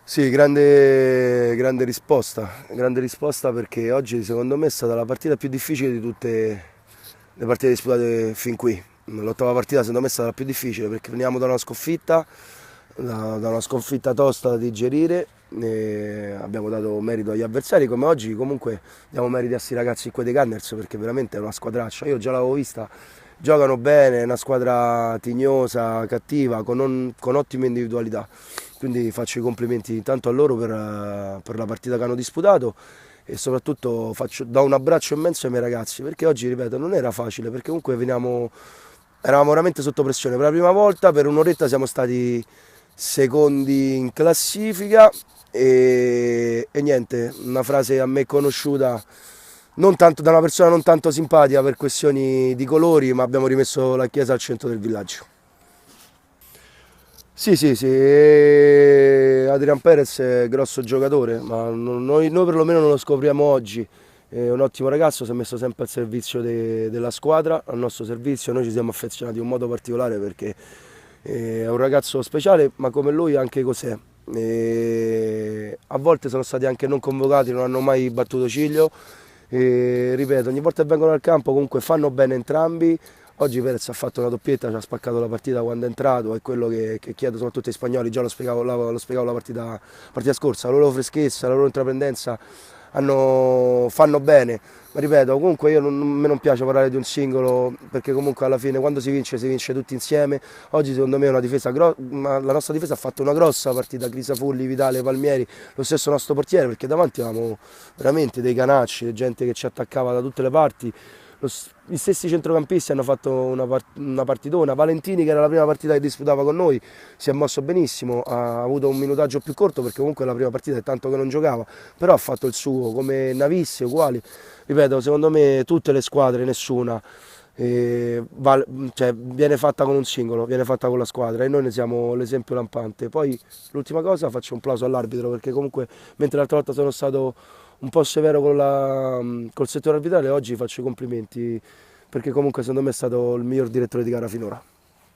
Sì, grande risposta perché oggi secondo me è stata la partita più difficile di tutte le partite disputate fin qui. L'ottava partita secondo me è stata la più difficile perché veniamo da una sconfitta, da una sconfitta tosta da digerire, e abbiamo dato merito agli avversari come oggi comunque diamo merito a questi ragazzi qui dei Gunners perché veramente è una squadraccia, io già l'avevo vista, giocano bene, è una squadra tignosa, cattiva, con ottime individualità. Quindi faccio i complimenti intanto a loro per la partita che hanno disputato e soprattutto do un abbraccio immenso ai miei ragazzi perché oggi, ripeto, non era facile perché comunque eravamo veramente sotto pressione. Per la prima volta per un'oretta siamo stati secondi in classifica e niente, una frase a me conosciuta non tanto, da una persona non tanto simpatica per questioni di colori, ma abbiamo rimesso la chiesa al centro del villaggio. Sì, sì, sì, Adrian Perez è un grosso giocatore, ma noi perlomeno non lo scopriamo oggi. È un ottimo ragazzo, si è messo sempre al servizio della squadra, al nostro servizio. Noi ci siamo affezionati in un modo particolare perché è un ragazzo speciale, ma come lui anche cos'è. A volte sono stati anche non convocati, non hanno mai battuto ciglio. Ripeto, ogni volta che vengono al campo comunque fanno bene entrambi. Oggi Perez ha fatto una doppietta, ci ha spaccato la partita quando è entrato, è quello che chiedo soprattutto ai spagnoli, già lo spiegavo la partita scorsa, la loro freschezza, la loro intraprendenza fanno bene, ma ripeto, comunque a me non piace parlare di un singolo perché comunque alla fine quando si vince tutti insieme. Oggi secondo me è una difesa ma la nostra difesa ha fatto una grossa partita, Crisafulli, Vitale, Palmieri, lo stesso nostro portiere perché davanti avevamo veramente dei canacci, gente che ci attaccava da tutte le parti. Gli stessi centrocampisti hanno fatto una partitona. Valentini, che era la prima partita che disputava con noi, si è mosso benissimo, ha avuto un minutaggio più corto perché comunque la prima partita è tanto che non giocava, però ha fatto il suo, come Navissi, uguali. Ripeto, secondo me tutte le squadre, nessuna cioè, viene fatta con un singolo, viene fatta con la squadra e noi ne siamo l'esempio lampante. Poi l'ultima cosa, faccio un plauso all'arbitro perché comunque mentre l'altra volta sono stato un po' severo col settore arbitrale, oggi faccio i complimenti perché comunque secondo me è stato il miglior direttore di gara finora.